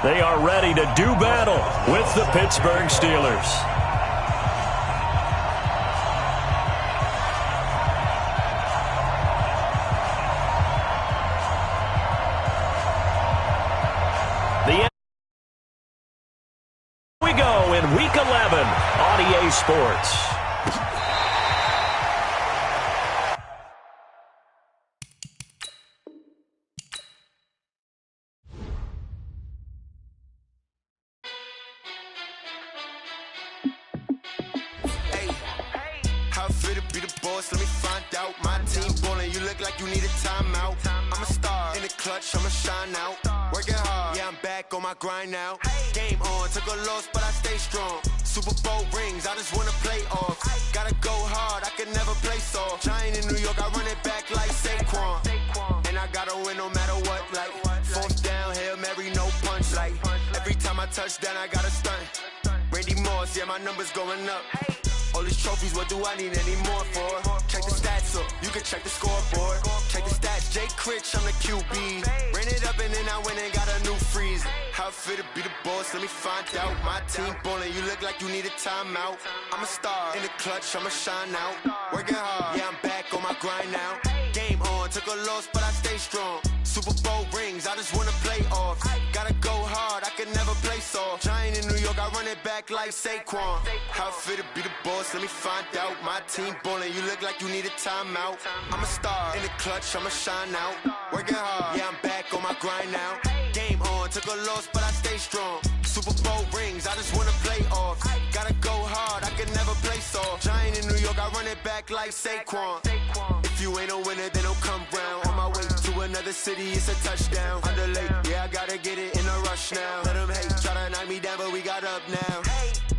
They are ready to do battle with the Pittsburgh Steelers. We go in Week 11 on EA Sports. Let me find out. My team ballin', you look like you need a timeout. I'm a star in the clutch, I'ma shine out. Working hard, yeah, I'm back on my grind now. Game on, took a loss, but I stay strong. Super Bowl rings, I just wanna play off. Gotta go hard, I can never play soft. Giant in New York, I run it back like Saquon. And I gotta win no matter what, like fourth down, Hail Mary, no punch. Like every time I touch down, I gotta stunt. Randy Moss, yeah, my numbers going up. All these trophies, what do I need any more for? Check the stats up, you can check the scoreboard. Check the stats, Jay Critch, I'm the QB. Ran it up and then I went and got a new freeze. How it feel to be the boss, let me find out. My team ballin', you look like you need a timeout. I'm a star in the clutch, I'ma shine out. Working hard, yeah, I'm back on my grind now. Game on, took a loss, but I stay strong. Super Bowl rings, I just wanna play off. Gotta go hard, I can never play soft. Giant in New York, I run it back like Saquon. How it feel to be the boss, let me find out. My team ballin', you look like you need a timeout. I'm a star in the clutch, I'ma shine out. Working hard, yeah, I'm back on my grind now. Game on, took a loss, but I stay strong. Super Bowl rings, I just wanna play off. Gotta go hard, I can never play soft. Giant in New York, I run it back like Saquon. If you ain't a winner, then don't come round. On my way to another city, it's a touchdown. Underlay, yeah, I gotta get it in a rush now. Let them hate, try to knock me down, but we got up now.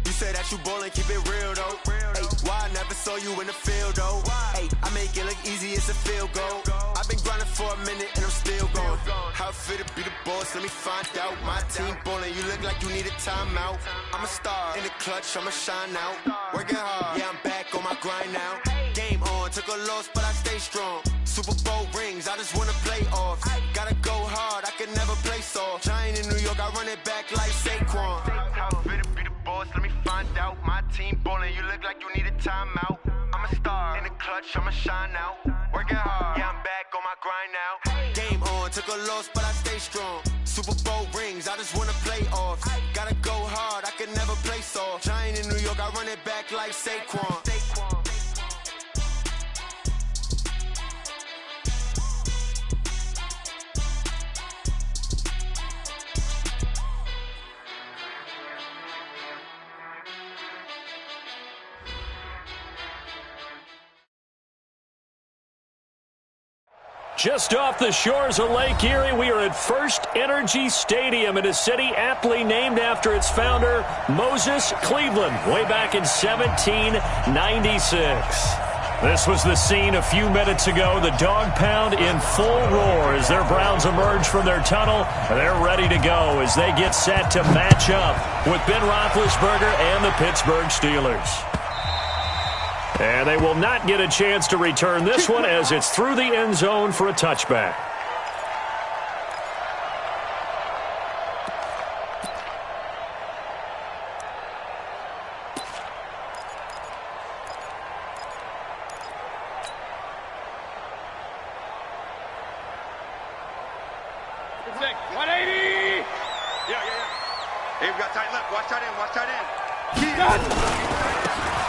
You say that you ballin', keep it real though. Hey, why I never saw you in the field though? Hey, I make it look easy, it's a field goal. I've been grinding for a minute and I'm still going. How it feel to be the boss, let me find out. My team ballin', you look like you need a timeout. I'm a star in the clutch, I'ma shine out. Working hard, yeah, I'm back on my grind now. Game on, took a loss, but I stay strong. Super Bowl rings, I just wanna play off. Gotta go hard, I can never play soft. Giant in New York, I run it back like Saquon. How it feel to be the boss, let me find out. My team ballin', you look like you need a timeout. I'm a star in the clutch, I'ma shine out. Working hard, yeah, I'm back on my grind now. Game on, took a loss, but I stay strong. Super Bowl rings, I just wanna play off. Gotta go hard, I can never play soft. Giant in New York, I run it back like Saquon. Just off the shores of Lake Erie, we are at First Energy Stadium in a city aptly named after its founder, Moses Cleveland, way back in 1796. This was the scene a few minutes ago. The dog pound in full roar as their Browns emerge from their tunnel. They're ready to go as they get set to match up with Ben Roethlisberger and the Pittsburgh Steelers. And they will not get a chance to return this one as it's through the end zone for a touchback.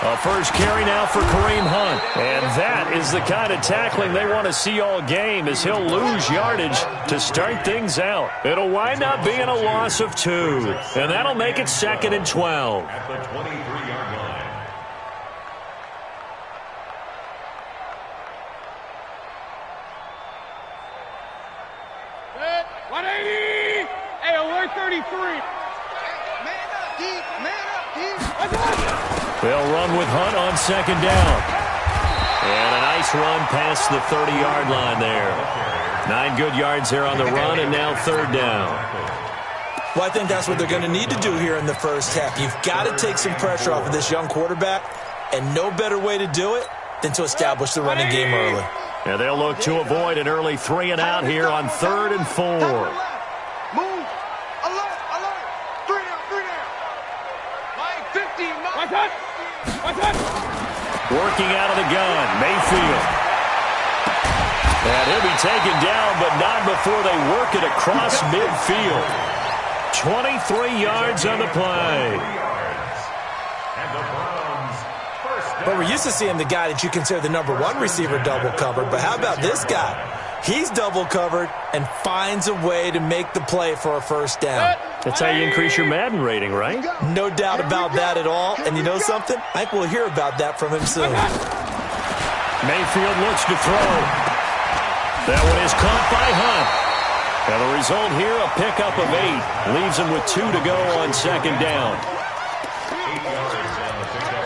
A first carry now for Kareem Hunt. And that is the kind of tackling they want to see all game as he'll lose yardage to start things out. It'll wind up being a loss of 2. And that'll make it 2nd and 12. At the 23-yard line. Good. 180. Hey, alert 33. Man up, D. Man up, D. They'll run with Hunt on 2nd down. And a nice run past the 30-yard line there. 9 good yards there on the run, and now 3rd down. Well, I think that's what they're going to need to do here in the first half. You've got to take some pressure off of this young quarterback, and no better way to do it than to establish the running game early. And they'll look to avoid an early 3 and out here on 3rd and 4. Move. Alert, alert. Working out of the gun, Mayfield. And he'll be taken down, but not before they work it across midfield. 23 yards on the play. But we're used to seeing the guy that you consider the #1 receiver double covered. But how about this guy? He's double covered and finds a way to make the play for a first down. That's how you increase your Madden rating, right? No doubt about that at all. And you know something? I think we'll hear about that from him soon. Mayfield looks to throw. That one is caught by Hunt. And the result here, a pickup of 8. Leaves him with 2 to go on second down.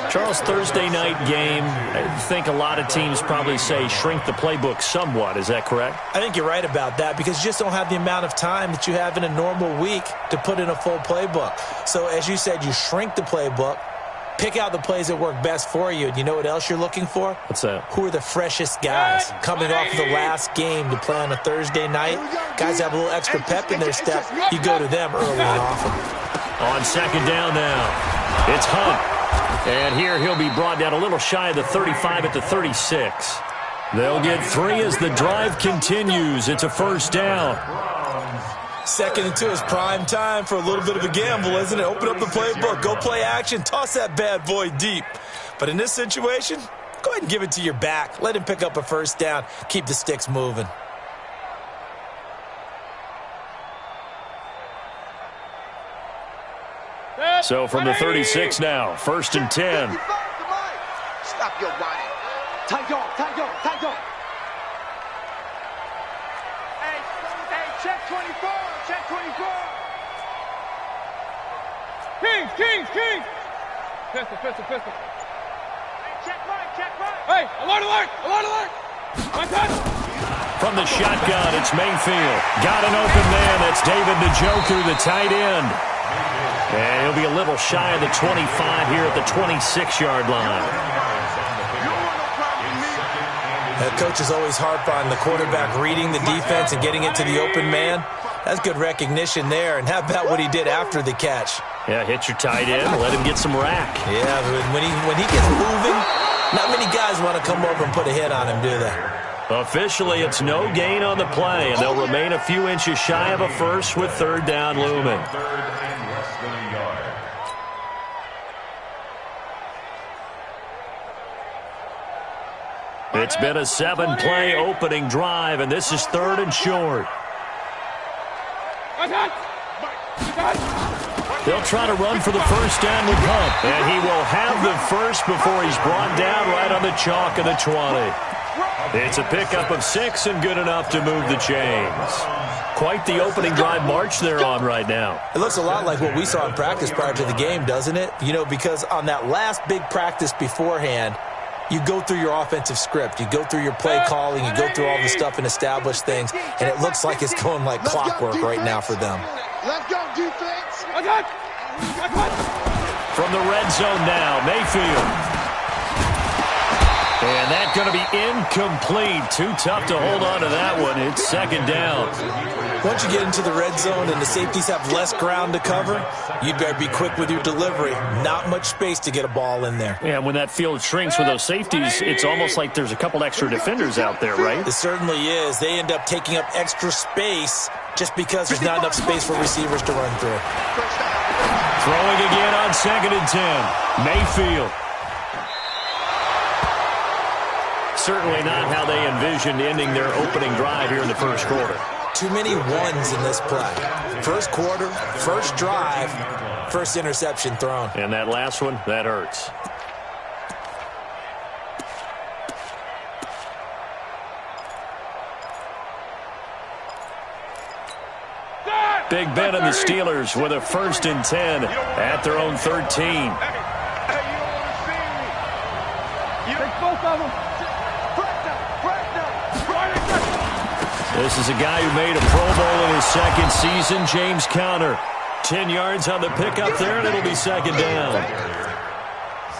Charles, Thursday night game, I think a lot of teams probably say shrink the playbook somewhat. Is that correct? I think you're right about that because you just don't have the amount of time that you have in a normal week to put in a full playbook. So as you said, you shrink the playbook, pick out the plays that work best for you. And you know what else you're looking for? What's that? Who are the freshest guys coming off of the last game to play on a Thursday night? Guys have a little extra pep in their step. You go to them early and often. On second down now, it's Hunt. And here he'll be brought down a little shy of the 35 at the 36. They'll get 3 as the drive continues. It's a first down. Second and 2 is prime time for a little bit of a gamble, isn't it? Open up the playbook, go play action, toss that bad boy deep. But in this situation, go ahead and give it to your back. Let him pick up a first down. Keep the sticks moving. So from the 36 now, first and 10. Stop your body. Tight on. Hey, check 24. Kings. Pistol. Hey, check right. Hey, alert. My touch. From the shotgun, it's Mayfield. Got an open man. That's David Njoku, the tight end. And he'll be a little shy of the 25 here at the 26-yard line. Coach is always harp on the quarterback reading the defense and getting it to the open man. That's good recognition there. And how about what he did after the catch? Yeah, hit your tight end, let him get some rack. Yeah, when he gets moving, not many guys want to come over and put a hit on him, do they? Officially, it's no gain on the play, and they'll remain a few inches shy of a first with third down looming. It's been a 7-play opening drive, and this is third and short. They'll try to run for the first down with Hunt, and he will have the first before he's brought down right on the chalk of the 20. It's a pickup of 6 and good enough to move the chains. Quite the opening drive march they're on right now. It looks a lot like what we saw in practice prior to the game, doesn't it? You know, because on that last big practice beforehand, you go through your offensive script. You go through your play calling. You go through all the stuff and establish things. And it looks like it's going like clockwork right now for them. Let's go, defense. From the red zone now, Mayfield. And that's going to be incomplete. Too tough to hold on to that one. It's second down. Once you get into the red zone and the safeties have less ground to cover, you'd better be quick with your delivery. Not much space to get a ball in there. Yeah, when that field shrinks with those safeties, it's almost like there's a couple extra defenders out there, right? It certainly is. They end up taking up extra space just because there's not enough space for receivers to run through. Throwing again on second and 10. Mayfield. Certainly not how they envisioned ending their opening drive here in the first quarter. Too many ones in this play. First quarter, first drive, first interception thrown. And that last one, that hurts. Big Ben and the Steelers with a first and 10 at their own 13. This is a guy who made a Pro Bowl in his second season, James Conner. 10 yards on the pickup there, and it'll be second down.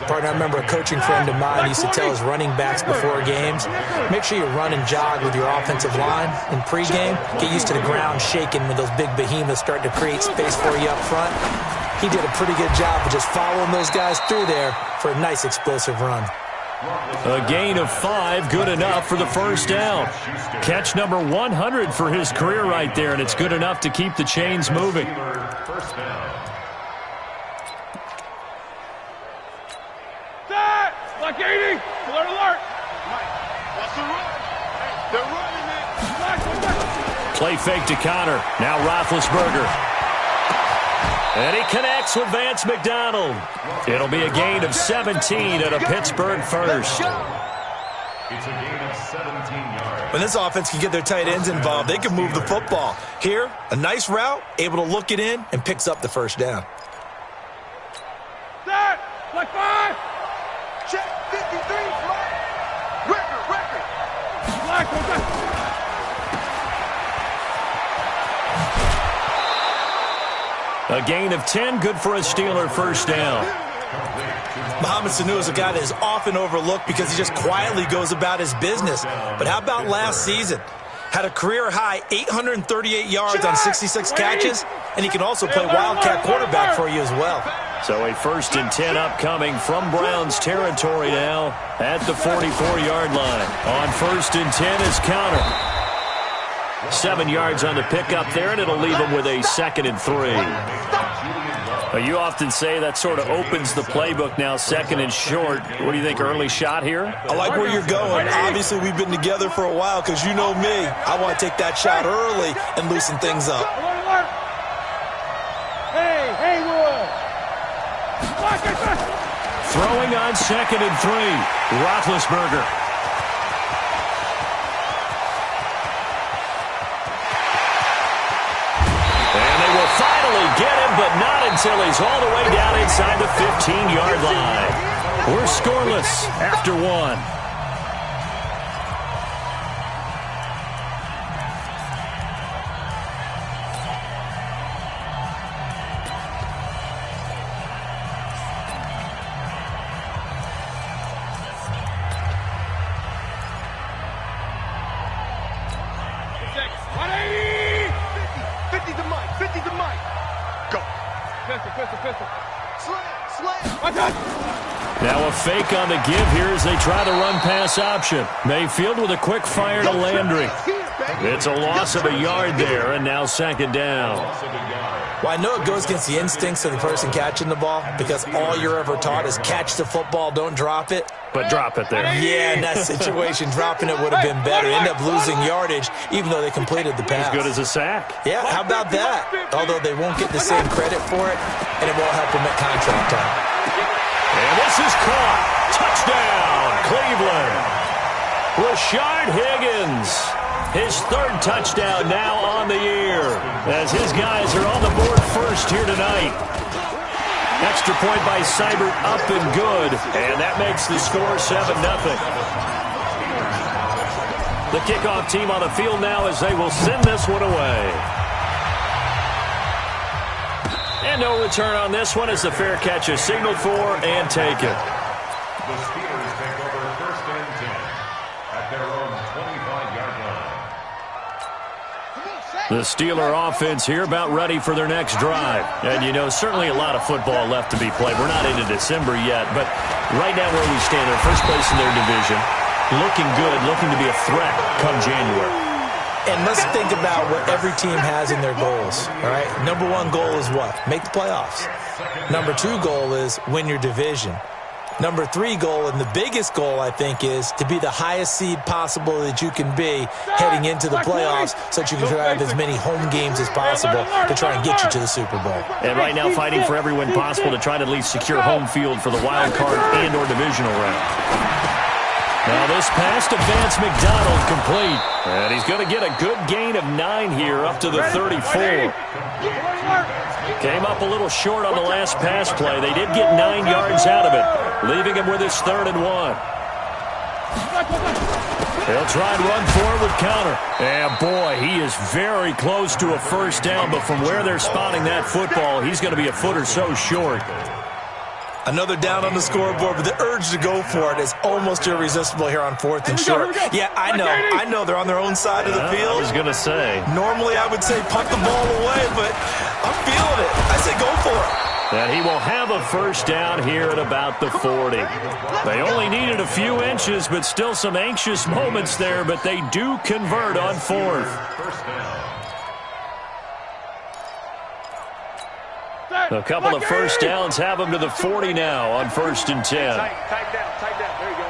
Partner, I remember a coaching friend of mine used to tell his running backs before games, make sure you run and jog with your offensive line in pregame. Get used to the ground shaking when those big behemoths start to create space for you up front. He did a pretty good job of just following those guys through there for a nice explosive run. A gain of 5, good enough for the first down. Catch number 100 for his career right there, and it's good enough to keep the chains moving. First down. Set! Like 80! Alert, alert! That's the run. They're running it. Play fake to Connor. Now Roethlisberger. And he connects with Vance McDonald. It'll be a gain of 17 and a Pittsburgh first. It's a gain of 17 yards. When this offense can get their tight ends involved, they can move the football. Here, a nice route, able to look it in, and picks up the first down. Set! Like 5! Check 53, flag! Record! Flag, go. A gain of 10, good for a Steeler first down. Mohamed Sanu is a guy that is often overlooked because he just quietly goes about his business. But how about last season? Had a career-high 838 yards on 66 catches, and he can also play Wildcat quarterback for you as well. So a 1st and 10 upcoming from Browns territory now at the 44-yard line. On 1st and 10 is Connor. 7 yards on the pickup there, and it'll leave him with a 2nd and 3. You often say that sort of opens the playbook now, 2nd and short. What do you think, early shot here? I like where you're going. Obviously, we've been together for a while because you know me. I want to take that shot early and loosen things up. Hey, Haywood! Throwing on 2nd and 3. Roethlisberger. Get him, but not until he's all the way down inside the 15-yard line. We're scoreless after 1. Now a fake on the give here as they try the run-pass option. Mayfield with a quick fire to Landry. It's a loss of a yard there, and now 2nd down. Well, I know it goes against the instincts of the person catching the ball because all you're ever taught is catch the football, don't drop it. But drop it there. Yeah, in that situation, dropping it would have been better. End up losing yardage, even though they completed the pass. As good as a sack. Yeah, how about that? Although they won't get the same credit for it, and it won't help them at contract time. And this is caught. Touchdown, Cleveland. Rashard Higgins. His 3rd touchdown now on the year as his guys are on the board first here tonight. Extra point by Seibert up and good, and that makes the score 7-0. The kickoff team on the field now as they will send this one away. And no return on this one as the fair catch is signaled for and taken. The Steelers take over 1st and 10 at their own 25-yard line. The Steeler offense here about ready for their next drive. And, you know, certainly a lot of football left to be played. We're not into December yet, but right now where we stand, they're first place in their division, looking good, looking to be a threat come January. And let's think about what every team has in their goals, all right? Number 1 goal is what? Make the playoffs. Number 2 goal is win your division. Number 3 goal, and the biggest goal, I think, is to be the highest seed possible that you can be heading into the playoffs so that you can have as many home games as possible to try and get you to the Super Bowl. And right now fighting for every win possible to try to at least secure home field for the wild card and or divisional round. Now this pass to Vance McDonald complete. And he's going to get a good gain of 9 here up to the 34. Came up a little short on the last pass play. They did get 9 yards out of it, leaving him with his 3rd and 1. He'll try and run forward with Connor. And boy, he is very close to a first down, but from where they're spotting that football, he's going to be a foot or so short. Another down on the scoreboard, but the urge to go for it is almost irresistible here on 4th and short. Yeah, I know they're on their own side of the field. I was going to say. Normally I would say punt the ball away, but I'm feeling it. I say go for it. And he will have a first down here at about the 40. They only needed a few inches, but still some anxious moments there, but they do convert on fourth. A couple of first downs have them to the 40 now on 1st and 10. Tight down. There you go.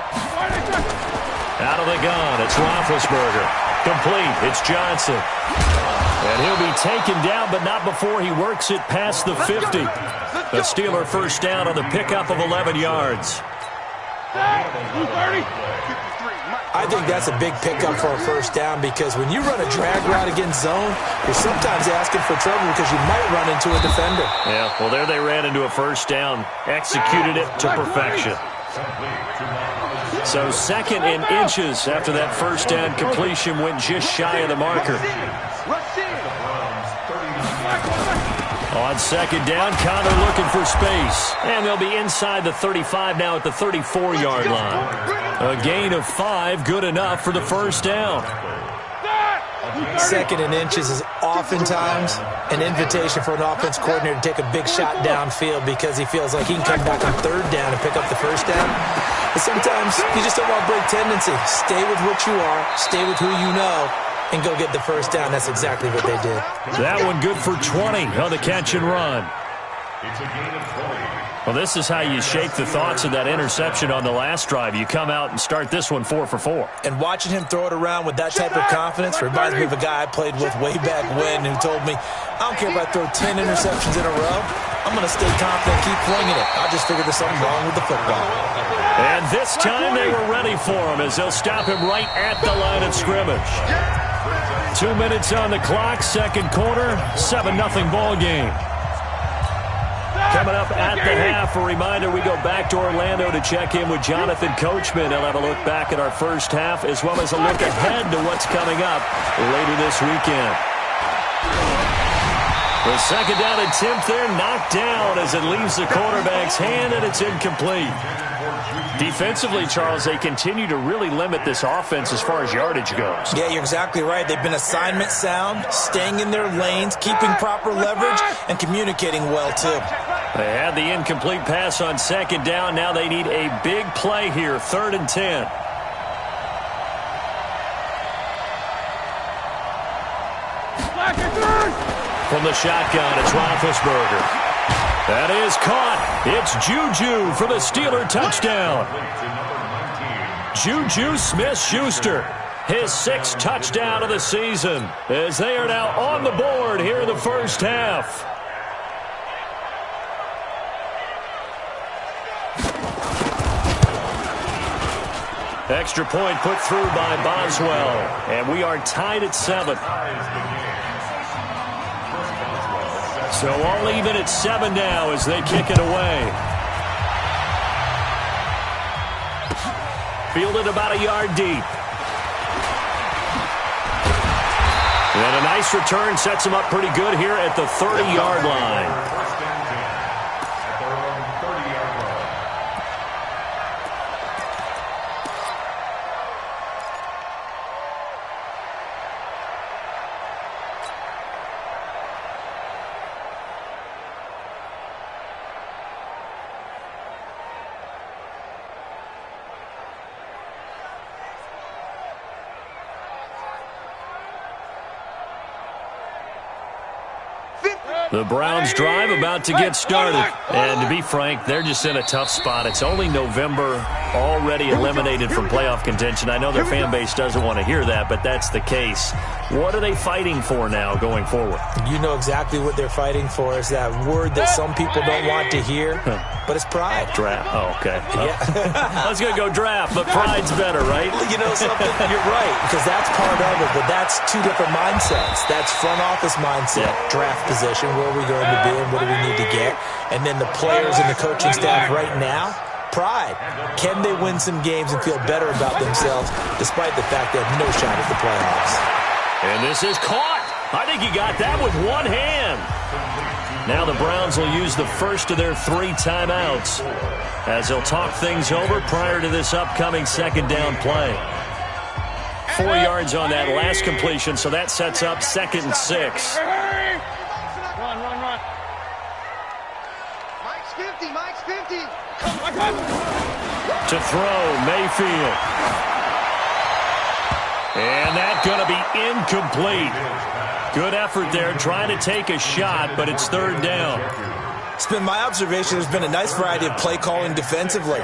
Out of the gun, it's Roethlisberger. Complete, it's Johnson. And he'll be taken down, but not before he works it past the 50. A Steeler first down on the pickup of 11 yards. I think that's a big pickup for a first down because when you run a drag route against zone, you're sometimes asking for trouble because you might run into a defender. Yeah, well, there they ran into a first down, executed it to perfection. So 2nd and inches after that first down completion went just shy of the marker. On 2nd down, Connor looking for space. And they'll be inside the 35 now at the 34-yard line. A gain of 5, good enough for the first down. 2nd and inches is oftentimes an invitation for an offense coordinator to take a big shot downfield because he feels like he can come back on 3rd down and pick up the first down. But sometimes you just don't want to break tendency. Stay with what you are, stay with who you know, and go get the first down. That's exactly what they did. That one good for 20 on the catch and run. It's a gain of 20. Well, this is how you shake the thoughts of that interception on the last drive. You come out and start this one 4 for 4. And watching him throw it around with that type of confidence reminds me of a guy I played with way back when who told me, I don't care if I throw 10 interceptions in a row. I'm going to stay confident, keep flinging it. I just figured there's something wrong with the football. And this time they were ready for him as they'll stop him right at the line of scrimmage. 2 minutes on the clock, 2nd quarter, 7-0 ball game. Coming up at the half, a reminder, we go back to Orlando to check in with Jonathan Coachman. He'll have a look back at our first half as well as a look ahead to what's coming up later this weekend. The 2nd down attempt there knocked down as it leaves the quarterback's hand and it's incomplete. Defensively, Charles, they continue to really limit this offense as far as yardage goes. Yeah, you're exactly right. They've been assignment sound, staying in their lanes, keeping proper leverage, and communicating well, too. They had the incomplete pass on 2nd down. Now they need a big play here, 3rd and 10. From the shotgun, it's Roethlisberger. That is caught. It's Juju for the Steeler touchdown. Juju Smith-Schuster, his 6th touchdown of the season, as they are now on the board here in the first half. Extra point put through by Boswell, and we are tied at 7. So all even at 7 now as they kick it away. Fielded about a yard deep. And a nice return sets him up pretty good here at the 30-yard line. The Browns drive about to get started. And to be frank, they're just in a tough spot. It's only November, already eliminated from playoff contention. I know their fan base doesn't want to hear that, but that's the case. What are they fighting for now going forward? You know exactly what they're fighting for. Is that word that some people don't want to hear, but it's pride. Draft. Oh, okay. Yeah. I was going to go draft, but pride's better, right? You know something? You're right, because that's part of it, but that's two different mindsets. That's front office mindset, draft position, where are we going to be and what do we need to get? And then the players and the coaching staff right now, pride. Can they win some games and feel better about themselves despite the fact they have no shot at the playoffs? And this is caught. I think he got that with one hand. Now the Browns will use the first of their 3 timeouts as they'll talk things over prior to this upcoming 2nd down play. 4 yards on that last completion, so that sets up 2nd and 6. Run. Mike's 50. Mike's 50. To throw, Mayfield. And that's going to be incomplete. Good effort there, trying to take a shot, but it's third down. It's been my observation there's been a nice variety of play calling defensively.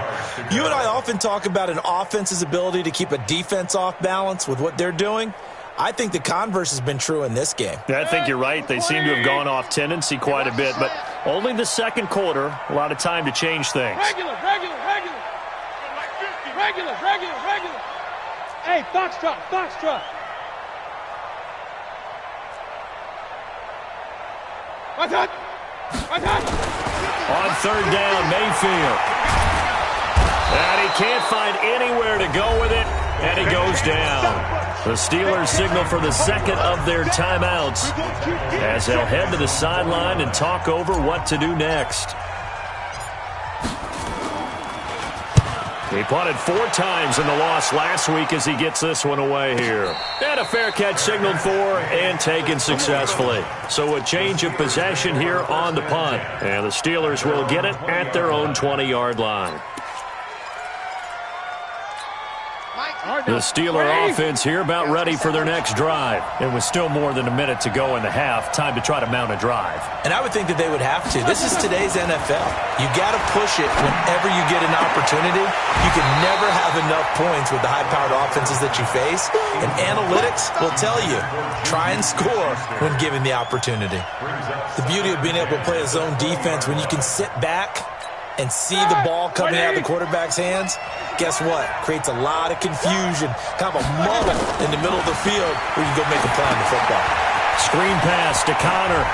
You and I often talk about an offense's ability to keep a defense off balance with what they're doing. I think the converse has been true in this game. Yeah, I think you're right. They seem to have gone off tendency quite a bit, but only the second quarter, a lot of time to change things. Regular. Hey, Foxtrot. On third down, Mayfield. And he can't find anywhere to go with it, and he goes down. The Steelers signal for the second of their timeouts as they'll head to the sideline and talk over what to do next. He punted 4 times in the loss last week as he gets this one away here. And a fair catch signaled for and taken successfully. So a change of possession here on the punt. And the Steelers will get it at their own 20-yard line. The Steeler offense here about ready for their next drive. And with still more than a minute to go in the half, time to try to mount a drive. And I would think that they would have to. This is today's NFL. You got to push it whenever you get an opportunity. You can never have enough points with the high-powered offenses that you face. And analytics will tell you, try and score when given the opportunity. The beauty of being able to play a zone defense when you can sit back and see the ball coming out of the quarterback's hands, guess what? Creates a lot of confusion, kind of a muddle in the middle of the field where you go make a play on the football. Screen pass to Connor.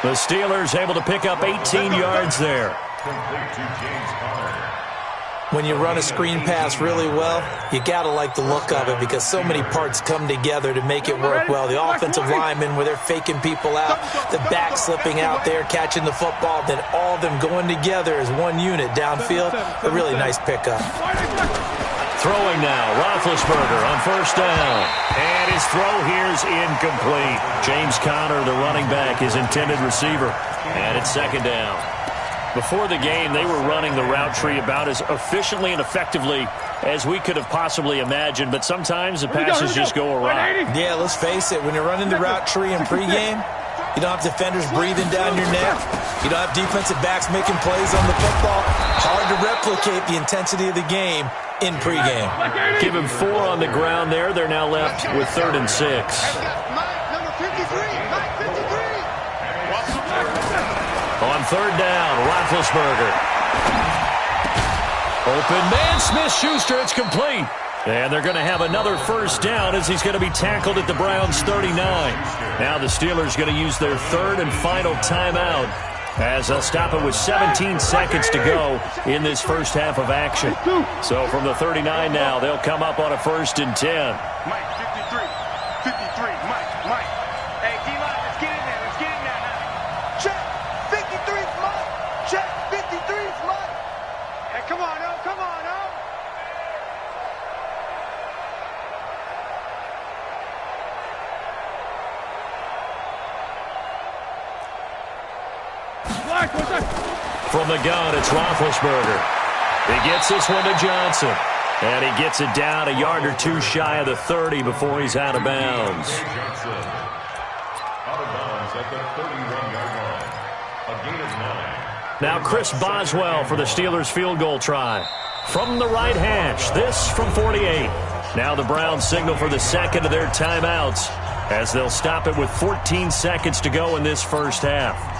The Steelers able to pick up 18 yards there. Complete to James Conner. When you run a screen pass really well, you got to like the look of it because so many parts come together to make it work well. The offensive linemen where they're faking people out, the back slipping out there, catching the football, then all of them going together as one unit downfield. A really nice pickup. Throwing now, Roethlisberger on first down. And his throw here's incomplete. James Conner, the running back, his intended receiver. And it's second down. Before the game, they were running the route tree about as efficiently and effectively as we could have possibly imagined, but sometimes the passes just go awry. Yeah, let's face it, when you're running the route tree in pregame, you don't have defenders breathing down your neck. You don't have defensive backs making plays on the football. Hard to replicate the intensity of the game in pregame. Give him 4 on the ground there. They're now left with 3rd and 6. Number 53. Mike 53. On third down, Roethlisberger. Open man, Smith-Schuster, it's complete. And they're going to have another first down as he's going to be tackled at the Browns' 39. Now the Steelers going to use their 3rd and final timeout as they'll stop it with 17 seconds to go in this first half of action. So from the 39 now, they'll come up on a 1st and 10. Mike 53. 53. Mike. Hey, D-line, let's get in there. Let's get in there now. Check. 53's Mike. Check. 53's Mike. Hey, come on, oh. Come on, oh. From the gun, it's Roethlisberger. He gets this one to Johnson. And he gets it down a yard or 2 shy of the 30 before he's out of bounds. Johnson. Out of bounds at the 31-yard line. A gain of 9. Now Chris Boswell for the Steelers field goal try. From the right hash, this from 48. Now the Browns signal for the second of their timeouts as they'll stop it with 14 seconds to go in this first half.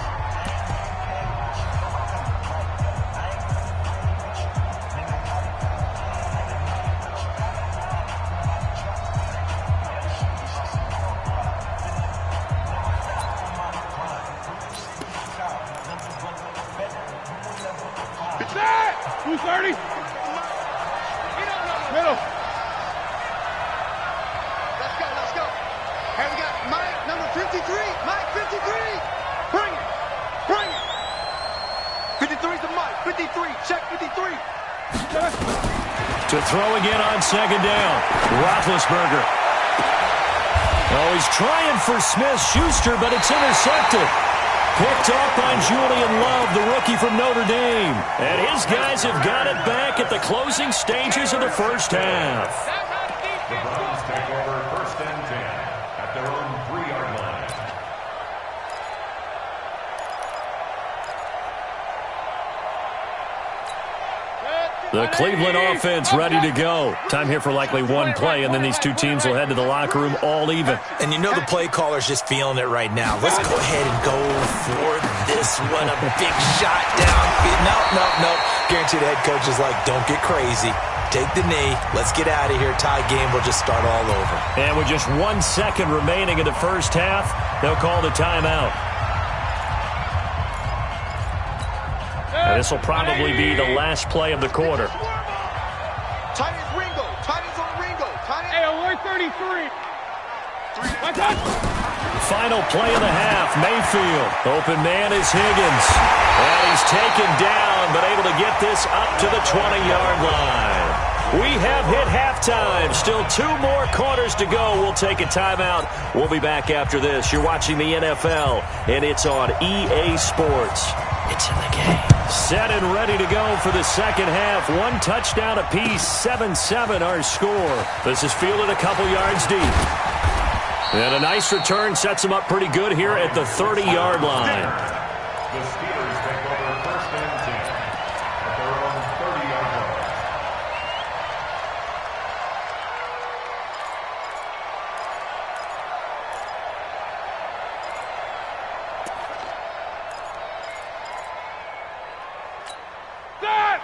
Who's 30? Middle. Let's go. Hey, we got Mike, number 53. Mike, 53. Bring it. 53's the Mike. 53. Check 53. To throw again on second down. Roethlisberger. Oh, he's trying for Smith-Schuster, but it's intercepted. Picked off by Julian Love, the rookie from Notre Dame. And his guys have got it back at the closing stages of the first half. The Browns take over 1st and 10 at their own 3-yard line. The Cleveland offense ready to go. Time here for likely one play, and then these two teams will head to the locker room all even. And you know the play caller's just feeling it right now. Let's go ahead and go for this one. A big shot down. No. Guarantee the head coach is like, don't get crazy. Take the knee. Let's get out of here. Tie game will just start all over. And with just 1 second remaining in the first half, they'll call the timeout. And this will probably be the last play of the quarter. Tight is Ringo. Tight is on Ringo. Tight is... Hey, 133. Final play of the half. Mayfield. Open man is Higgins. And he's taken down, but able to get this up to the 20-yard line. We have hit halftime. Still 2 more quarters to go. We'll take a timeout. We'll be back after this. You're watching the NFL, and it's on EA Sports. It's in the game. Set and ready to go for the second half. 1 touchdown apiece, 7-7 our score. This is fielded a couple yards deep. And a nice return sets them up pretty good here at the 30-yard line. The Steelers take over 1st and 10 at their own 30-yard line.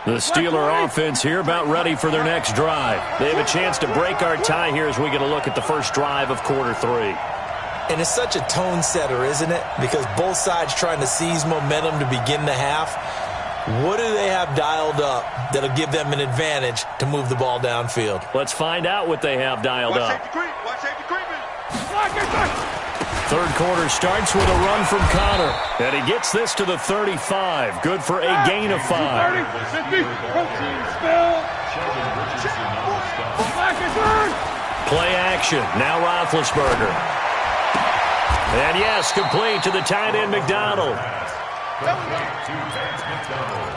The Steeler offense here about ready for their next drive. They have a chance to break our tie here as we get a look at the first drive of quarter 3. And it's such a tone setter, isn't it? Because both sides trying to seize momentum to begin the half. What do they have dialed up that'll give them an advantage to move the ball downfield? Let's find out what they have dialed up. Watch safety creeping. Third quarter starts with a run from Connor. And he gets this to the 35. Good for a gain of 5. Play action. Now Roethlisberger. And yes, complete to the tight end McDonald.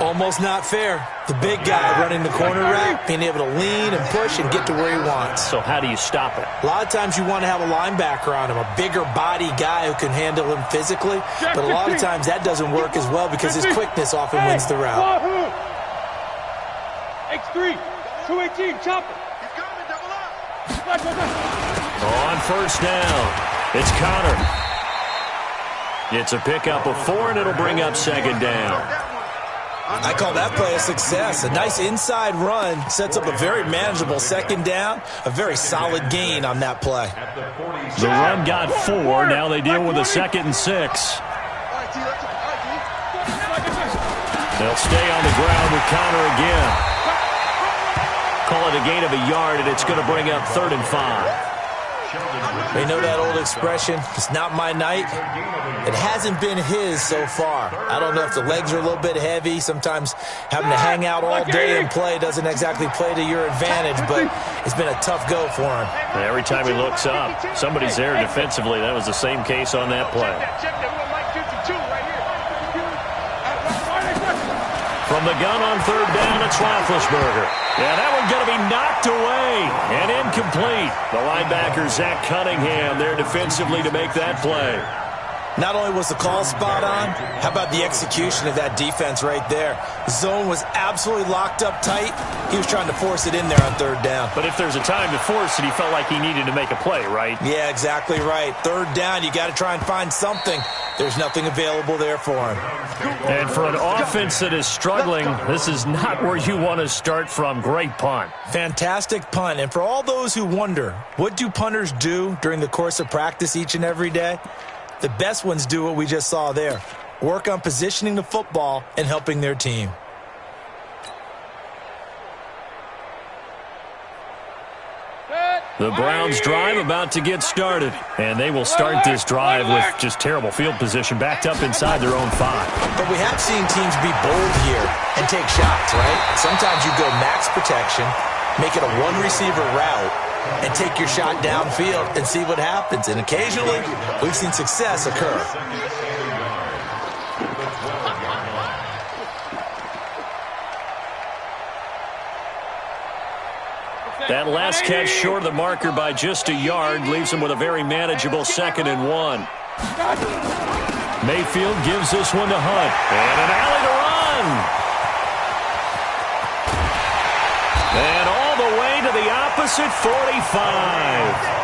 Almost not fair. The big guy running the corner route, being able to lean and push and get to where he wants. So how do you stop it? A lot of times you want to have a linebacker on him, a bigger body guy who can handle him physically. But a lot of times that doesn't work as well because his quickness often wins the route. X3, 218, chopper. He's coming, double up. On first down, it's Connor. It's a pickup of 4, and it'll bring up second down. I call that play a success. A nice inside run sets up a very manageable second down, a very solid gain on that play. The run got 4. Now they deal with a 2nd and 6. They'll stay on the ground with Connor again. Call it a gain of a yard, and it's going to bring up 3rd and 5. They know that old expression, it's not my night. It hasn't been his so far. I don't know if the legs are a little bit heavy. Sometimes having to hang out all day and play doesn't exactly play to your advantage, but it's been a tough go for him. And every time he looks up, somebody's there defensively. That was the same case on that play. From the gun on 3rd down, it's Roethlisberger. Yeah, that one going to be knocked away and incomplete. The linebacker, Zach Cunningham, there defensively to make that play. Not only was the call spot on, how about the execution of that defense right there? The zone was absolutely locked up tight. He was trying to force it in there on 3rd down. But if there's a time to force it, he felt like he needed to make a play, right? Yeah, exactly right. 3rd down, you got to try and find something. There's nothing available there for him. And for an offense that is struggling, this is not where you want to start from. Great punt. Fantastic punt. And for all those who wonder, what do punters do during the course of practice each and every day? The best ones do what we just saw there. Work on positioning the football and helping their team. The Browns drive about to get started. And they will start this drive with just terrible field position backed up inside their own 5. But we have seen teams be bold here and take shots, right? Sometimes you go max protection, make it a 1-receiver route, and take your shot downfield and see what happens. And occasionally, we've seen success occur. the 12-yard line. That last catch short of the marker by just a yard leaves him with a very manageable 2nd and 1. Mayfield gives this one to Hunt. And an alley to run. And all the way to the opposite 45.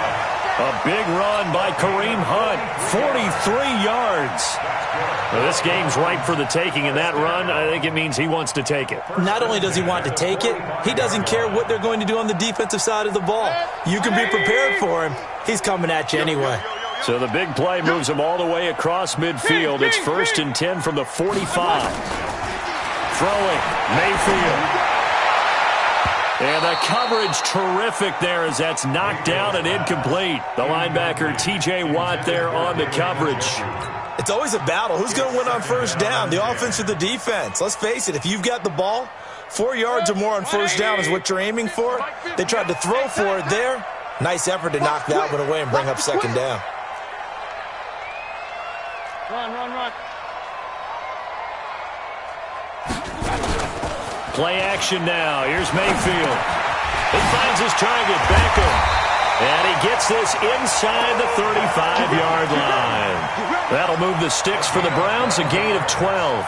A big run by Kareem Hunt. 43 yards. Well, this game's ripe for the taking, and that run, I think it means he wants to take it. Not only does he want to take it, he doesn't care what they're going to do on the defensive side of the ball. You can be prepared for him. He's coming at you anyway. So the big play moves him all the way across midfield. It's 1st and 10 from the 45. Throwing, Mayfield. And the coverage terrific there as that's knocked down and incomplete. The linebacker, T.J. Watt, there on the coverage. It's always a battle. Who's going to win on first down, the offense or the defense? Let's face it, if you've got the ball, 4 yards or more on first down is what you're aiming for. They tried to throw for it there. Nice effort to knock that one away and bring up 2nd down. Run. Play action now. Here's Mayfield. He finds his target, Beckham. And he gets this inside the 35-yard line. That'll move the sticks for the Browns, a gain of 12.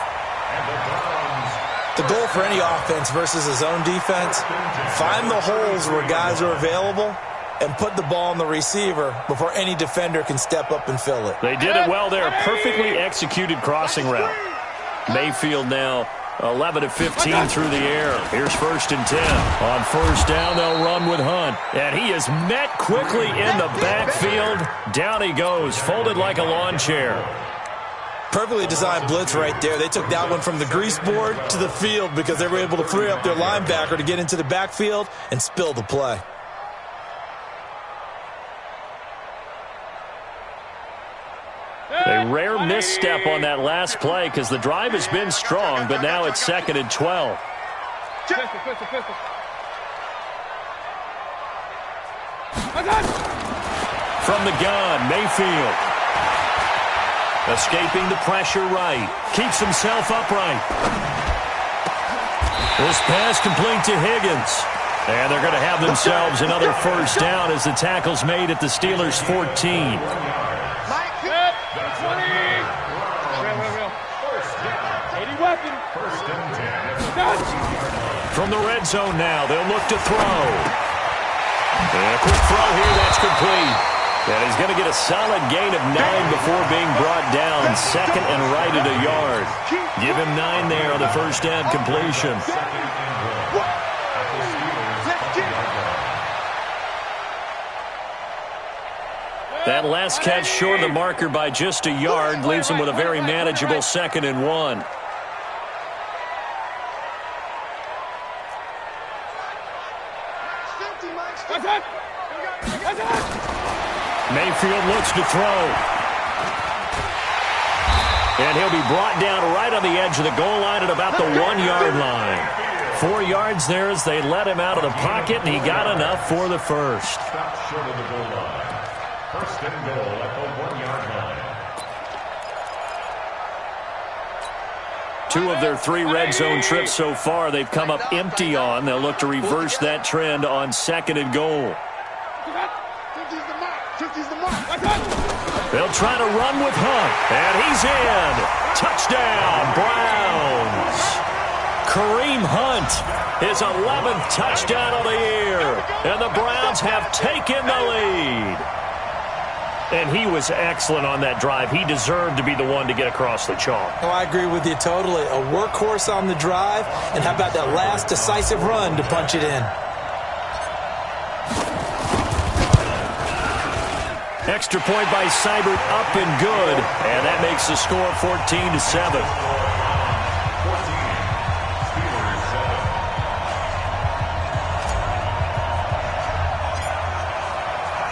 The goal for any offense versus his own defense, find the holes where guys are available and put the ball on the receiver before any defender can step up and fill it. They did it well there. Perfectly executed crossing route. Mayfield now 11 of 15 through the air. Here's 1st and 10. On first down, they'll run with Hunt. And he is met quickly in the backfield. Down he goes, folded like a lawn chair. Perfectly designed blitz right there. They took that one from the grease board to the field because they were able to free up their linebacker to get into the backfield and spill the play. A rare misstep on that last play because the drive has been strong, but now it's 2nd and 12. From the gun, Mayfield. Escaping the pressure right. Keeps himself upright. This pass complete to Higgins. And they're going to have themselves another first down as the tackle's made at the Steelers' 14. From the red zone now, they'll look to throw. And a quick throw here, that's complete. And he's going to get a solid gain of 9 before being brought down. 2nd and right at a yard. Give him 9 there on the first down completion. That last catch short of the marker by just a yard leaves him with a very manageable 2nd and 1. Mayfield looks to throw. And he'll be brought down right on the edge of the goal line at about the 1-yard line. 4 yards there as they let him out of the pocket, and he got enough for the first. Stop short of the goal line. 1st and goal at the 1-yard line. 2 of their 3 red zone trips so far they've come up empty on. They'll look to reverse that trend on 2nd and goal. They'll try to run with Hunt, and he's in. Touchdown, Browns. Kareem Hunt, his 11th touchdown of the year, and the Browns have taken the lead. And he was excellent on that drive. He deserved to be the one to get across the chalk. Oh, I agree with you totally. A workhorse on the drive, and how about that last decisive run to punch it in? Extra point by Seibert, up and good. And that makes the score 14-7.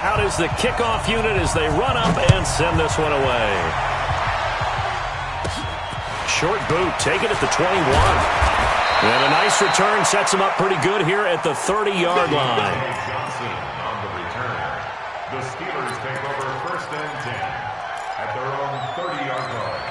Out is the kickoff unit as they run up and send this one away. Short boot, take it at the 21. And a nice return sets him up pretty good here at the 30-yard line. The Steelers take over 1st and 10 at their own 30-yard line.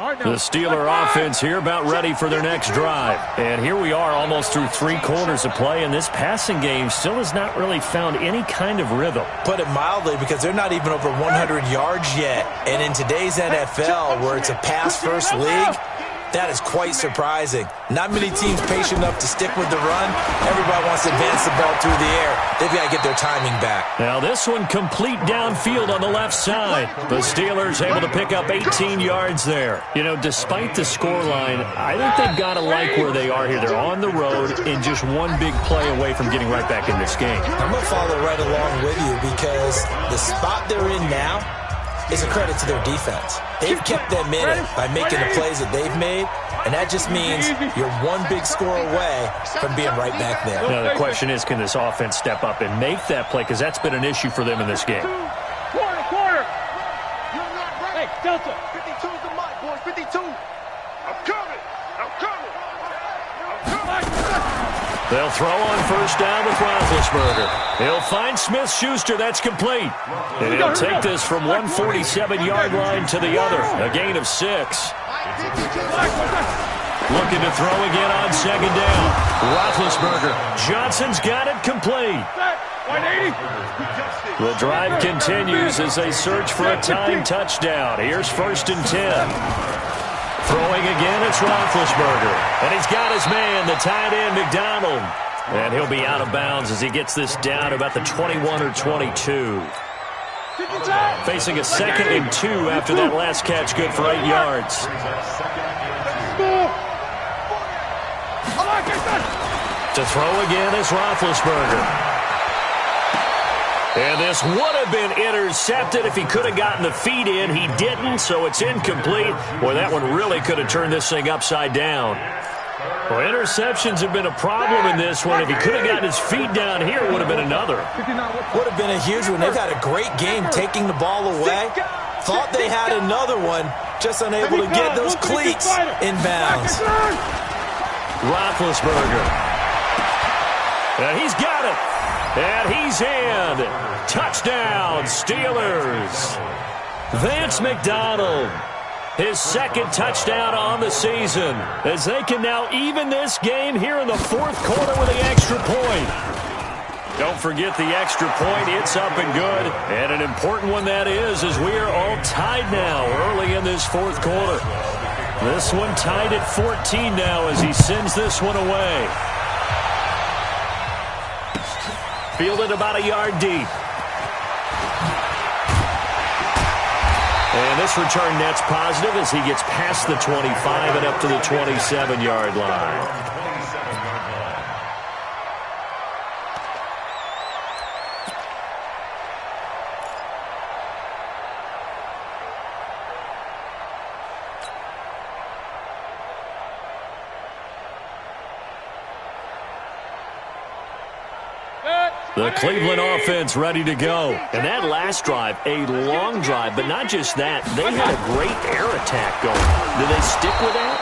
The Steeler offense here about ready for their next drive. And here we are almost through 3 quarters of play, and this passing game still has not really found any kind of rhythm. Put it mildly, because they're not even over 100 yards yet. And in today's NFL, where it's a pass-first league, that is quite surprising. Not many teams patient enough to stick with the run. Everybody wants to advance the ball through the air. They've got to get their timing back. Now this one complete downfield on the left side. The Steelers able to pick up 18 yards there. You know, despite the scoreline, I think they've got to like where they are here. They're on the road and just one big play away from getting right back in this game. I'm going to follow right along with you, because the spot they're in now is a credit to their defense. They've kept them in it by making the plays that they've made, and that just means you're one big score away from being right back there. Now, the question is, can this offense step up and make that play? Because that's been an issue for them in this game. Quarter. You're not right. Hey, Delta. 52's the mic, boys. 52. I'm coming. They'll throw on first down with Roethlisberger. He'll find Smith-Schuster. That's complete. And he'll take this from 147-yard line to the other. A gain of 6. Looking to throw again on second down. Roethlisberger. Johnson's got it complete. 180. The drive continues as they search for a tying touchdown. Here's 1st and 10. Throwing again, it's Roethlisberger. And he's got his man, the tight end, McDonald. And he'll be out of bounds as he gets this down to about the 21 or 22. Facing a 2nd and 2 after that last catch, good for 8 yards. To throw again is Roethlisberger. And this would have been intercepted if he could have gotten the feet in. He didn't, so it's incomplete. Boy, that one really could have turned this thing upside down. Well, interceptions have been a problem in this one. If he could have gotten his feet down here, it would have been another. Would have been a huge one. They've had a great game taking the ball away. Thought they had another one, just unable to get those cleats in bounds. Roethlisberger. And he's got it. And he's in. Touchdown, Steelers. Vance McDonald, his 2nd touchdown on the season, as they can now even this game here in the 4th quarter with the extra point. Don't forget the extra point. It's up and good. And an important one that is, as we are all tied now early in this 4th quarter. This one tied at 14 now as he sends this one away. Fielded about a yard deep. And this return net's positive as he gets past the 25 and up to the 27-yard line. The Cleveland offense ready to go. And that last drive, a long drive, but not just that. They had a great air attack going. Do they stick with that?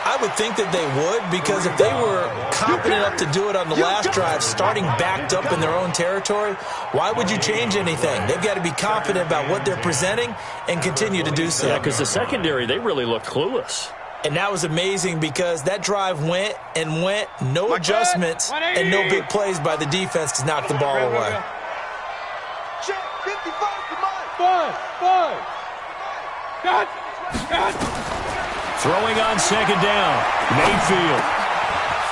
I would think that they would, because if they were confident enough to do it on the last drive, starting backed up in their own territory, why would you change anything? They've got to be confident about what they're presenting and continue to do so. Yeah, because the secondary, they really look clueless. And that was amazing, because that drive went and went, no adjustments and no big plays by the defense to knock the ball away. Check, 55 to mine. Five. Got. Throwing on second down, Mayfield.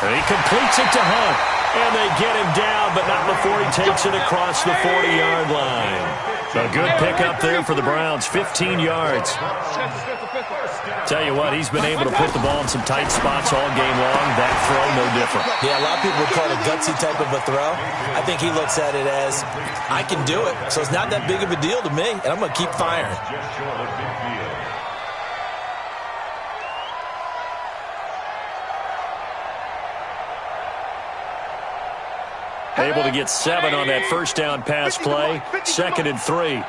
And he completes it to Hunt. And they get him down, but not before he takes it across the 40-yard line. A good pickup there for the Browns, 15 yards. Tell you what, he's been able to put the ball in some tight spots all game long. That throw, no different. Yeah, a lot of people would call it a gutsy type of a throw. I think he looks at it as, I can do it, so it's not that big of a deal to me, and I'm going to keep firing. Able to get 7 on that first down pass play. 2nd and 3.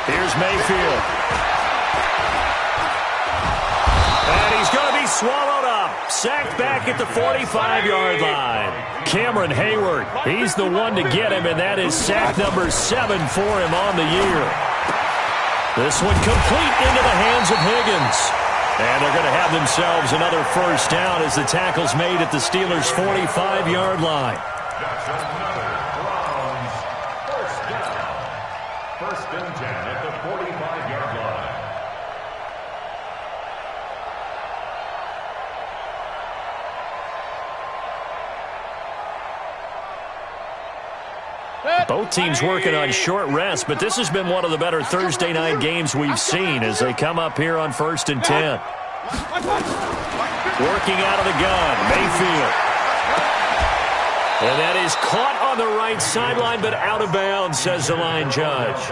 Here's Mayfield. And he's going to be swallowed up. sacked back at the 45-yard line. Cameron Hayward, he's the one to get him, and that is sack number 7 for him on the year. This one complete into the hands of Higgins. And they're going to have themselves another first down as the tackle's made at the Steelers' 45-yard line. That's another Browns first down. First and 10 at the 45-yard line. Both teams working on short rest, but this has been one of the better Thursday night games we've seen as they come up here on first and 10. Working out of the gun, Mayfield. And that is caught on the right sideline, but out of bounds, says the line judge.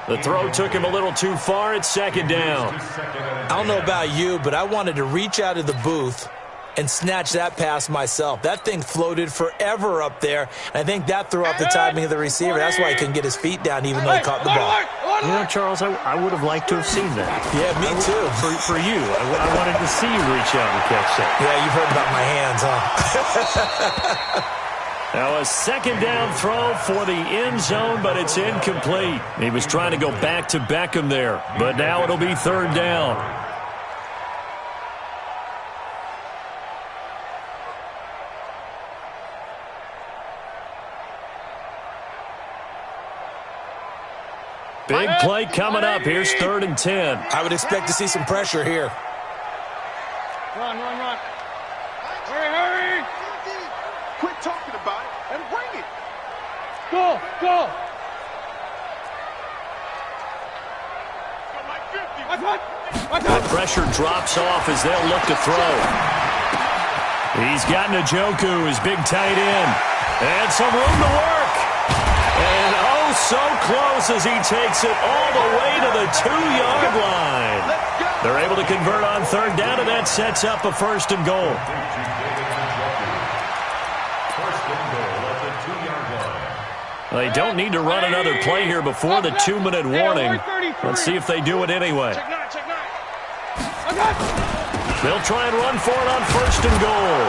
The throw took him a little too far. It's second down. I don't know about you, but I wanted to reach out of the booth and snatch that pass myself. That thing floated forever up there, and I think that threw off the timing of the receiver. That's why he couldn't get his feet down even though he caught the ball. You know, Charles, I would have liked to have seen that. Yeah, me too. For you, I wanted to see you reach out and catch that. Yeah, you've heard about my hands, huh? Now a second down throw for the end zone, but it's incomplete. He was trying to go back to Beckham there, but now it'll be third down. Big play coming up. Here's third and 10. I would expect to see some pressure here. Run. Hurry. Quit talking about it and bring it. Go. The pressure drops off as they'll look to throw. He's got Njoku, his big tight end. And some room to work. And oh, so close as he takes it all the way to the 2-yard line. They're able to convert on third down, and that sets up a first and goal. They don't need to run another play here before the 2-minute warning. Let's see if they do it anyway. They'll try and run for it on first and goal.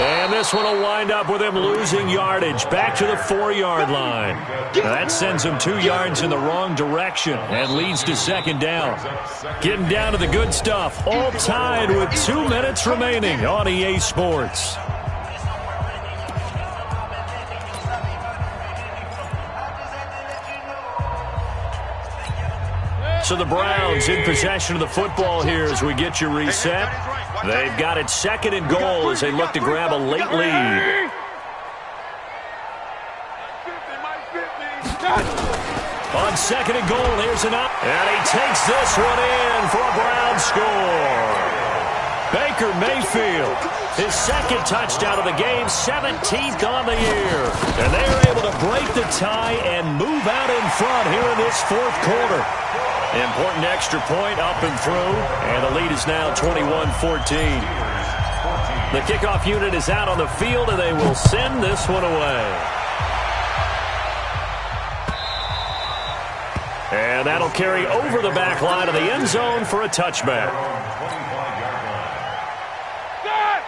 And this one will wind up with him losing yardage back to the 4-yard line. Now that sends him 2 yards in the wrong direction and leads to second down. Getting down to the good stuff. All tied with 2 minutes remaining on EA Sports. So the Browns in possession of the football here as we get you reset. They've got it second and goal as they look to grab a late lead. On second and goal, here's an up. And he takes this one in for a Browns score. Baker Mayfield, his second touchdown of the game, 17th on the year. And they're able to break the tie and move out in front here in this fourth quarter. Important extra point up and through, and the lead is now 21-14. The kickoff unit is out on the field, and they will send this one away. And that'll carry over the back line of the end zone for a touchback.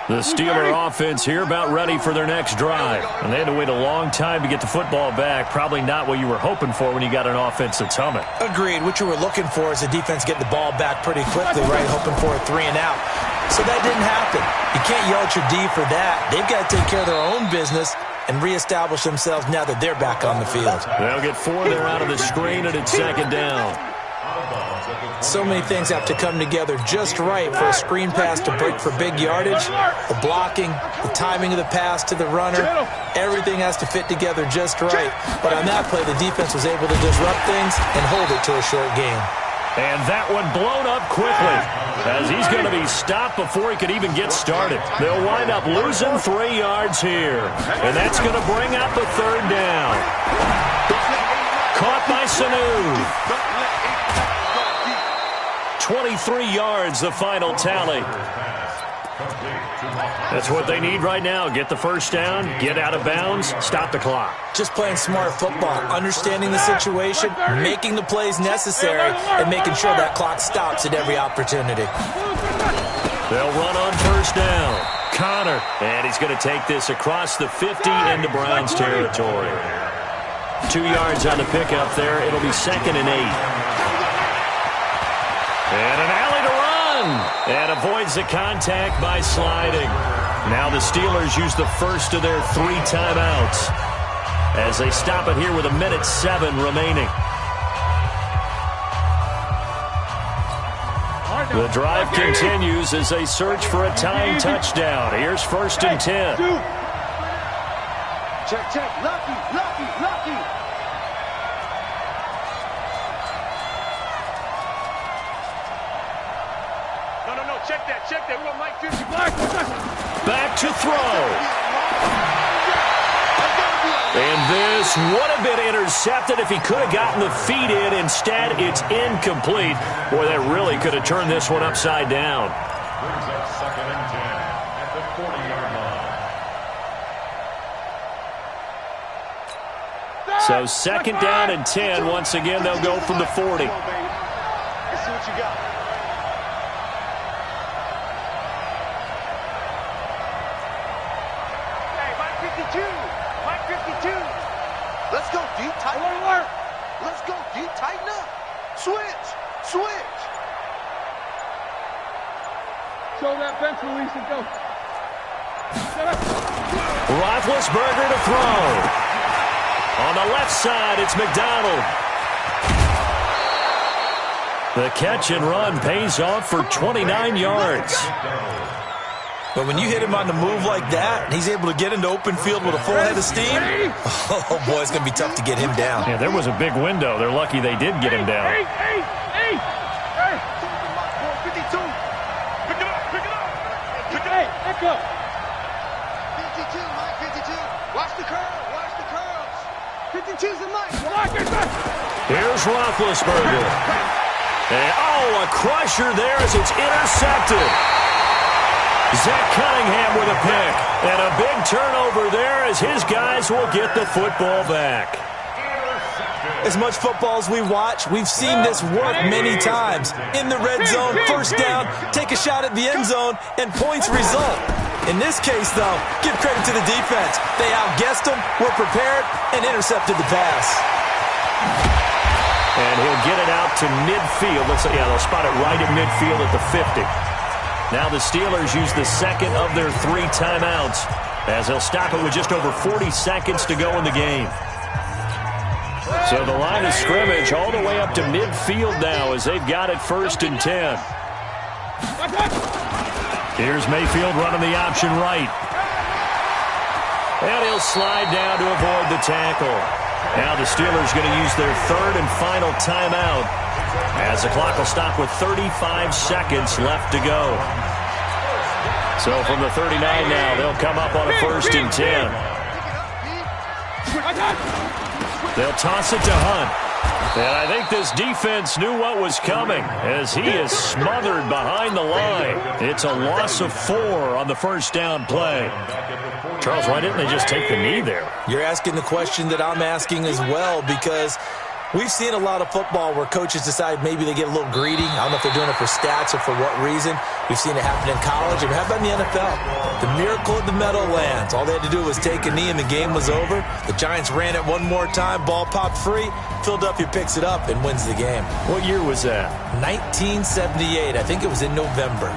The Steeler offense here about ready for their next drive. And they had to wait a long time to get the football back. Probably not what you were hoping for when you got an offense that's humming. Agreed. What you were looking for is the defense getting the ball back pretty quickly, right? Hoping for a 3 and out. So that didn't happen. You can't yell at your D for that. They've got to take care of their own business and reestablish themselves now that they're back on the field. They'll get 4 there out of the screen, and it's second down. So many things have to come together just right for a screen pass to break for big yardage. The blocking, the timing of the pass to the runner, everything has to fit together just right. But on that play, the defense was able to disrupt things and hold it to a short game. And that one blown up quickly as he's going to be stopped before he could even get started. They'll wind up losing 3 yards here. And that's going to bring up the third down. Caught by Sanu. 23 yards, the final tally. That's what they need right now. Get the first down, get out of bounds, stop the clock. Just playing smart football, understanding the situation, making the plays necessary, and making sure that clock stops at every opportunity. They'll run on first down. Connor. And he's going to take this across the 50 into Browns territory. 2 yards on the pickup there. It'll be 2nd and 8. And an alley to run. And avoids the contact by sliding. Now the Steelers use the first of their 3 timeouts as they stop it here with 1:07 remaining. The drive continues as they search for a tying touchdown. Here's 1st and 10. Check. Lucky. No. Check that. We want Mike 50 black. Back to throw. And this would have been intercepted if he could have gotten the feet in. Instead, it's incomplete. Boy, that really could have turned this one upside down. Brings up 2nd and 10 at the 40-yard line. So 2nd down and 10. Once again, they'll go from the 40. Let's see what you got. Hey, Mike 52. Let's go deep, tighten up. Let's go deep, tighten up. Switch. Show that bench release and go. Roethlisberger to throw. On the left side, it's McDonald. The catch and run pays off for 29 yards. But when you hit him on the move like that, and he's able to get into open field with a full head of steam, oh, boy, it's going to be tough to get him down. Yeah, there was a big window. They're lucky they did get him down. Hey. 52. Pick it up. 52, Mike, 52. Watch the curls. 52's the Mike. Here's Roethlisberger. And, a crusher there as it's intercepted. Zach Cunningham with a pick. And a big turnover there as his guys will get the football back. As much football as we watch, we've seen this work many times. In the red zone, 1st down, take a shot at the end zone, and points result. In this case, though, give credit to the defense. They outguessed them, were prepared, and intercepted the pass. And he'll get it out to midfield. They'll spot it right at midfield at the 50. Now the Steelers use the 2nd of their 3 timeouts as they'll stop it with just over 40 seconds to go in the game. So the line of scrimmage all the way up to midfield now as they've got it 1st and 10. Here's Mayfield running the option right. And he'll slide down to avoid the tackle. Now the Steelers going to use their 3rd and final timeout as the clock will stop with 35 seconds left to go. So from the 39 now, they'll come up on a 1st and 10. They'll toss it to Hunt. And I think this defense knew what was coming as he is smothered behind the line. It's a loss of 4 on the 1st down play. Charles, why didn't they just take the knee there? You're asking the question that I'm asking as well, because we've seen a lot of football where coaches decide maybe they get a little greedy. I don't know if they're doing it for stats or for what reason. We've seen it happen in college. And how about in the NFL? The miracle of the Meadowlands. All they had to do was take a knee and the game was over. The Giants ran it one more time. Ball popped free. Philadelphia picks it up and wins the game. What year was that? 1978. I think it was in November.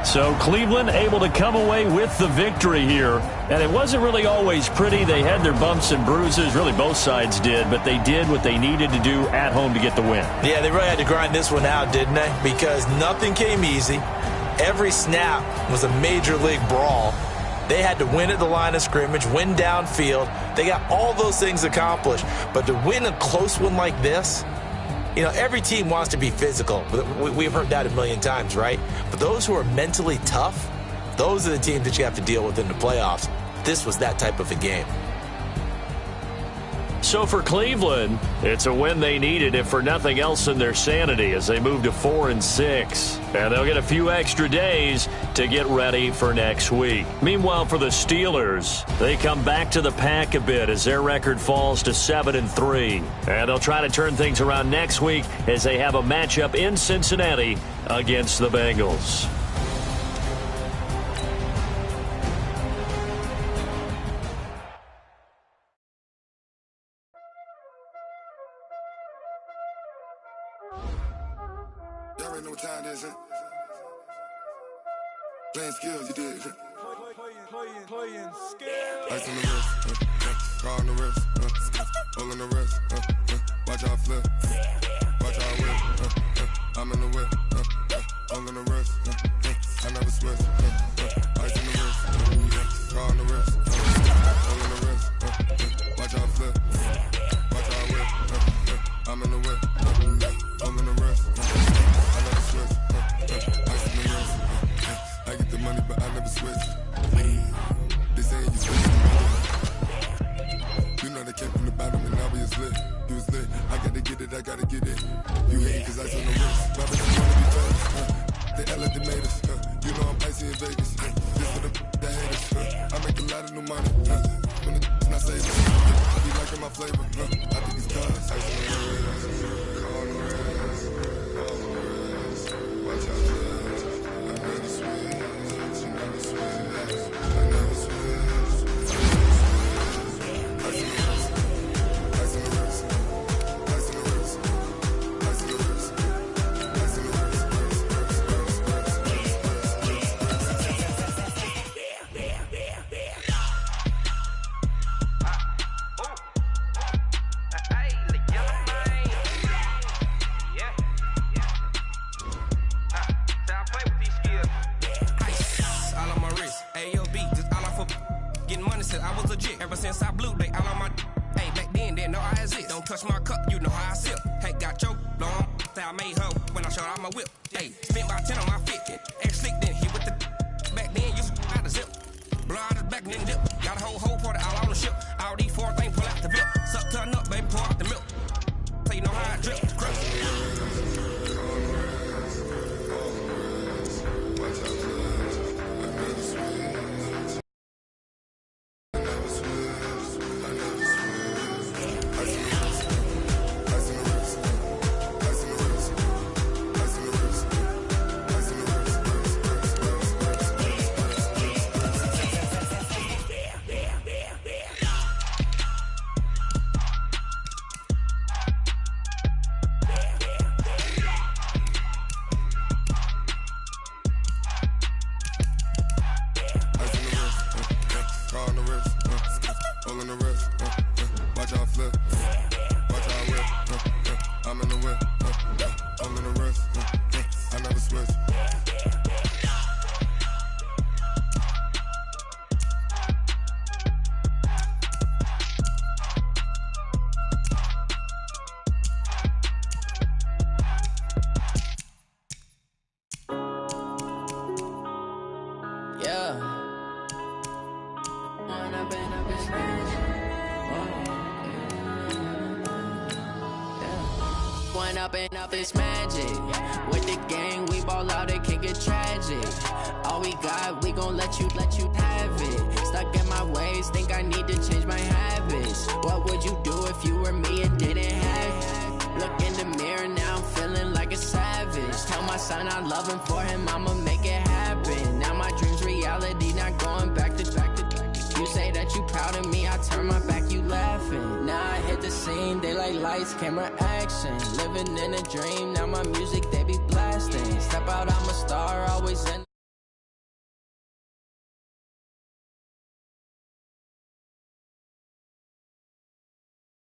So Cleveland able to come away with the victory here. And it wasn't really always pretty. They had their bumps and bruises. Really, both sides did. But they did what they needed to do at home to get the win. Yeah, they really had to grind this one out, didn't they? Because nothing came easy. Every snap was a major league brawl. They had to win at the line of scrimmage, win downfield. They got all those things accomplished. But to win a close one like this, you know, every team wants to be physical. We've heard that a million times, right? But those who are mentally tough, those are the teams that you have to deal with in the playoffs. This was that type of a game. So for Cleveland, it's a win they needed, if for nothing else in their sanity, as they move to 4-6. And they'll get a few extra days to get ready for next week. Meanwhile, for the Steelers, they come back to the pack a bit as their record falls to 7-3. And they'll try to turn things around next week as they have a matchup in Cincinnati against the Bengals. already know what time it is, huh? Playing skills, you did. Playing skills. Ice on the wrist, car on the wrist, hole in the wrist, watch how I flip, watch how I whip, I'm in the whip, hole in the wrist, I never switch, ice on the wrist, car on the wrist, hole in the wrist, watch how I flip, watch how I whip, I'm in the whip, hole in the wrist, I never switch, ice on the wrist, I get the money but I never switch. They saying you switch. You know they came from the bottom and now we is lit. You was lit. I gotta get it, I gotta get it. You hate cause ice on the wrist. My bitches wanna be famous. They act like they made us. You know I'm icy in Vegas. This for the that hate us. I make a lot of new money. When the not saving. I be liking my flavor. I think it's cause ice on the wrist. Car on the wrist. All on the wrist. Watch out, judge. I never switch. You never switch. I never switch. Touch my cup, you know how I sip. Hey, got your long, I made her when I showed out my whip. Hey, spent about 10 on my fit. X slick, then hit with the back then, used to out the zip. Blow out his back, then dip. Got a whole party all on the ship. All these four things pull out the bit. Suck, turn up, baby, pour out the milk. So you know how I drip. Up this magic. With the gang, we ball out, it can get tragic. All we got, we gon' let you have it. Stuck in my ways, think I need to change my habits. What would you do if you were me and didn't have it? Look in the mirror, now I'm feeling like a savage. Tell my son I love him, for him I'ma make it happen. Now my dream's reality, not going back to. You say that you proud of me, I turn my back, you laughing. Now I hit the scene, they like lights, camera, action. Living in a dream, now my music, they be blasting. Step out, I'm a star, always in